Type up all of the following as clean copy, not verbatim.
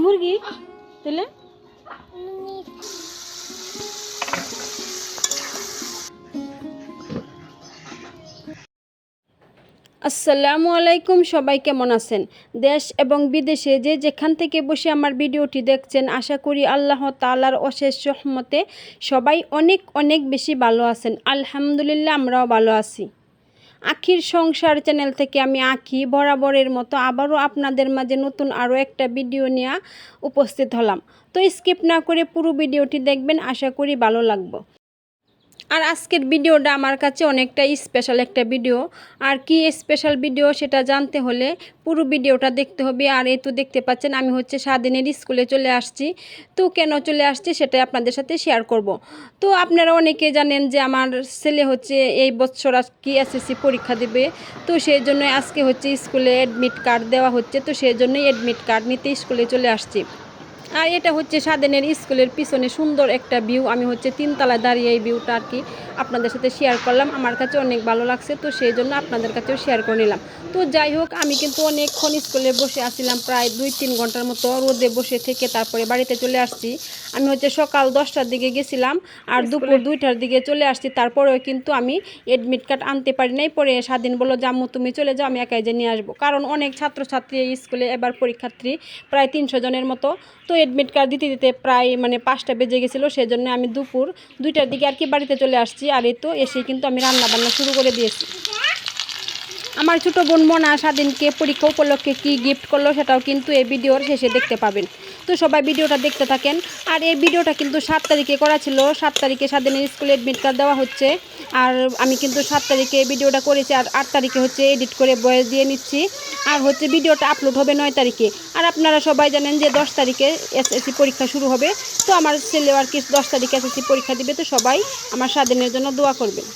মুরগি তাহলে আসসালামু আলাইকুম। সবাই কেমন আছেন? দেশ এবং বিদেশে যে যেখান থেকে বসে আমার ভিডিওটি দেখছেন, আশা করি আল্লাহ তাআলার অশেষ রহমতে সবাই অনেক অনেক বেশি ভালো আছেন। আলহামদুলিল্লাহ, আমরাও ভালো আছি। আখির সংসার চ্যানেল থেকে আমি আখি বরাবরের মতো আবারও আপনাদের মাঝে নতুন আরও একটা ভিডিও নিয়ে উপস্থিত হলাম। তো স্কিপ না করে পুরো ভিডিওটি দেখবেন, আশা করি ভালো লাগবে। আর আজকের ভিডিওটা আমার কাছে অনেকটা স্পেশাল একটা ভিডিও। আর কি স্পেশাল ভিডিও সেটা জানতে হলে পুরো ভিডিওটা দেখতে হবে। আর এই তো দেখতে পাচ্ছেন আমি হচ্ছে স্বাধীনের স্কুলে চলে আসছি। তো কেন চলে আসছি সেটাই আপনাদের সাথে শেয়ার করব। তো আপনারা অনেকে জানেন যে আমার ছেলে হচ্ছে এই বছর কি এসএসসি পরীক্ষা দেবে। তো সেই জন্য আজকে হচ্ছে স্কুলে অ্যাডমিট কার্ড দেওয়া হচ্ছে। তো সেই জন্যই অ্যাডমিট কার্ড নিতে স্কুলে চলে আসছি। আর এটা হচ্ছে স্বাধীনের স্কুলের পিছনে সুন্দর একটা ভিউ। আমি হচ্ছে তিনতলায় দাঁড়িয়ে এই ভিউটা আর কি আপনাদের সাথে শেয়ার করলাম। আমার কাছে অনেক ভালো লাগছে, তো সেই জন্য আপনাদের কাছেও শেয়ার করে নিলাম। তো যাই হোক, আমি কিন্তু অনেকক্ষণ স্কুলে বসে আসছিলাম, প্রায় 2-3 ঘন্টার মতো রোদে বসে থেকে তারপরে বাড়িতে চলে আসছি। আমি হচ্ছে সকাল 10টার দিকে গেছিলাম আর দুপুর 2টার দিকে চলে আসছি। তারপরেও কিন্তু আমি অ্যাডমিট কার্ড আনতে পারি নাই। পরে স্বাধীন বললো, জাম্মু তুমি চলে যাও, আমি একাই যে নিয়ে আসবো। কারণ অনেক ছাত্রছাত্রী এই স্কুলে এবার পরীক্ষার্থী প্রায় 300 জনের মতো। তো অ্যাডমিট কার্ড দিতে দিতে প্রায় 5টা বেজে গেছিলো। সেজন্য আমি দুপুর 2টার দিকে আর কি বাড়িতে চলে আসছি। আর এই তো এসে কিন্তু আমি রান্না বান্না শুরু করে দিয়েছি। আমার ছোটো বোন মনা স্বাধীনকে পরীক্ষা উপলক্ষে কী গিফট করলো সেটাও কিন্তু এই ভিডিওর শেষে দেখতে পাবেন। তো সবাই ভিডিওটা দেখতে থাকেন। আর এই ভিডিওটা কিন্তু 7 তারিখে করা ছিল। 7 তারিখে স্বাধীনের স্কুলে অ্যাডমিট কার্ড দেওয়া হচ্ছে। আর আমি কিন্তু 7 তারিখে ভিডিওটা করেছি, আর 8 তারিখে হচ্ছে এডিট করে ভয়েস দিয়ে নিচ্ছি। আর হচ্ছে ভিডিওটা আপলোড হবে 9 তারিখে। আর আপনারা সবাই জানেন যে 10 তারিখে এসএসসি পরীক্ষা শুরু হবে। তো আমার ছেলে আর কি 10 তারিখে এসএসসি পরীক্ষা দিবে। তো সবাই আমার স্বাধীনের জন্য দোয়া করবেন।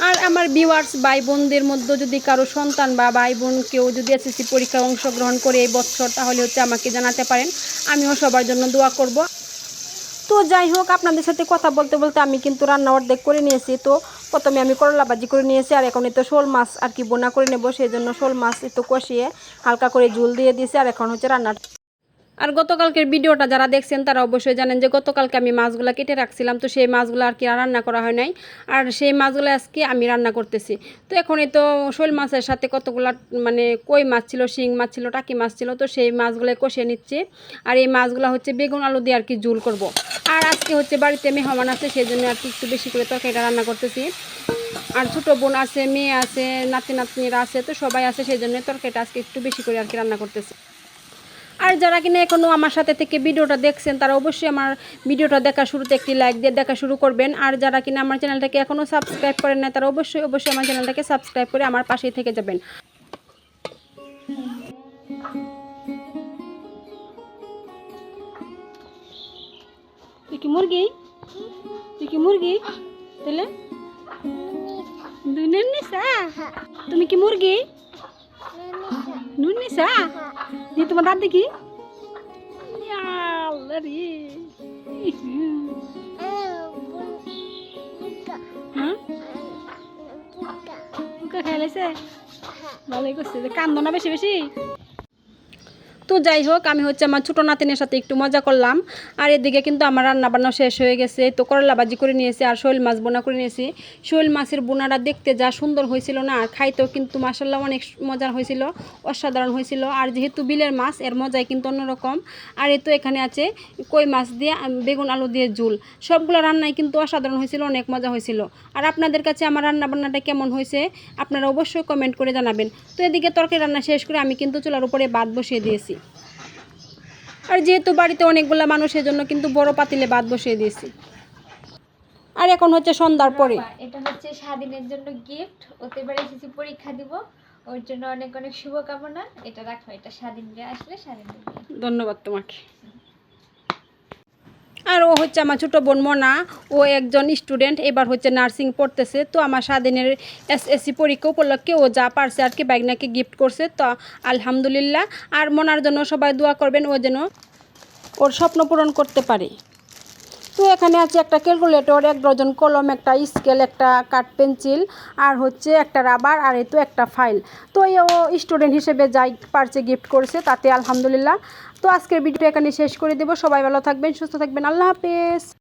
আর আমার ভিউয়ার্স ভাই বোনদের মধ্যে যদি কারো সন্তান বা ভাই বোন কেউ যদি এসএসসি পরীক্ষায় অংশগ্রহণ করে এই বছর, তাহলে হচ্ছে আমাকে জানাতে পারেন, আমিও সবার জন্য দোয়া করব। তো যাই হোক, আপনাদের সাথে কথা বলতে বলতে আমি কিন্তু রান্না অর্ধেক করে নিয়েছি। তো প্রথমে আমি করলা ভাজি করে নিয়েছি, আর এখন তো শোল মাছ আর কি বোনা করে নেব। সেই জন্য শোল মাছ একটু কষিয়ে হালকা করে ঝোল দিয়ে দিয়েছি। আর এখন হচ্ছে রান্না। আর গতকালকের ভিডিওটা যারা দেখছেন তারা অবশ্যই জানেন যে গতকালকে আমি মাছগুলো কেটে রাখছিলাম। তো সেই মাছগুলো আর কি রান্না করা হয় নাই, আর সেই মাছগুলো আজকে আমি রান্না করতেছি। তো এখন এই তো শোল মাছের সাথে কতগুলো কই মাছ ছিল, শিং মাছ ছিল, টাকি মাছ ছিল। তো সেই মাছগুলো কষিয়ে নিচ্ছি। আর এই মাছগুলো হচ্ছে বেগুন আলু দিয়ে আর কি ঝোল করব। আর আজকে হচ্ছে বাড়িতে মেহমান আছে, সেই জন্য আর কি একটু বেশি করে তরকারিটা রান্না করতেছি। আর ছোটো বোন আছে, মেয়ে আছে, নাতি নাতনিরা আছে, তো সবাই আছে, সেই জন্য তরকারিটা আজকে একটু বেশি করে আর কি রান্না করতেছি। আর যারা কিনা এখনও আমার সাথে থেকে ভিডিওটা দেখছেন তারা অবশ্যই আমার ভিডিওটা দেখা শুরুতে একটি লাইক দিয়ে দেখা শুরু করবেন। আর যারা কিনা আমার চ্যানেলটাকে এখনও সাবস্ক্রাইব করেন না তারা অবশ্যই আমার চ্যানেলটাকে সাবস্ক্রাইব করে আমার পাশেই থেকে যাবেন। তুই কি মুরগি? তাহলে তুমি কি মুরগি? নুনিসা দি তোমার দাঁত দেখি। খেলাইছে ভালোই করছে, কান্দো না বেশি বেশি। তো যাই হোক, আমি হচ্ছে আমার ছোটো নাতিনের সাথে একটু মজা করলাম। আর এদিকে কিন্তু আমার রান্নাবান্না শেষ হয়ে গেছে। তো করলা ভাজি করে নিয়েছি আর শোল মাছ বোনা করে নিয়েছি। শোল মাছের বোনাটা দেখতে যা সুন্দর হয়েছিল না, আর খাইতেও কিন্তু মাশাআল্লাহ অনেক মজার হয়েছিল, অসাধারণ হয়েছিল। আর যেহেতু বিলের মাছ, এর মজাই কিন্তু অন্যরকম। আর এই তো এখানে আছে কই মাছ দিয়ে বেগুন আলু দিয়ে ঝোল। সবগুলো রান্নাই কিন্তু অসাধারণ হয়েছিল, অনেক মজা হয়েছিল। আর আপনাদের কাছে আমার রান্নাবান্নাটা কেমন হয়েছে আপনারা অবশ্যই কমেন্ট করে জানাবেন। তো এদিকে তরকারি রান্না শেষ করে আমি কিন্তু চুলার উপরে ভাত বসিয়ে দিয়েছি। আর যেহেতু বাড়িতে অনেকগুলো মানুষের জন্য কিন্তু বড় পাতিলে ভাত বসিয়ে দিয়েছি। আর এখন হচ্ছে সন্ধ্যার পরে। এটা হচ্ছে স্বাধীনের জন্য গিফট, ওতে এবার এসেছি পরীক্ষা দিব, ওর জন্য অনেক অনেক শুভকামনা। এটা রাখো, এটা স্বাধীনরে আসলে স্বাধীন। ধন্যবাদ তোমাকে। আর ও হচ্ছে আমার ছোটো বোন মনা, ও একজন স্টুডেন্ট, এবার হচ্ছে নার্সিং পড়তেছে। তো আমার স্বাধীনের এসএসসি পরীক্ষা উপলক্ষে ও যা পারছে আর কি বাইকনাকে গিফট করছে। তো আলহামদুলিল্লাহ। আর মনার জন্য সবাই দোয়া করবেন, ও যেন ওর স্বপ্ন পূরণ করতে পারে। তো এখানে আছে একটা ক্যালকুলেটর, 1 ডজন কলম, একটা স্কেল, একটা কাঠ পেন্সিল, আর হচ্ছে একটা রাবার, আর এই তো একটা ফাইল। তো ও স্টুডেন্ট হিসেবে যাই পারছে গিফট করেছে, তাতে আলহামদুলিল্লাহ। তো আজকের ভিডিওটা এখানে শেষ করে দেবো। সবাই ভালো থাকবেন, সুস্থ থাকবেন, আল্লাহ হাফেজ।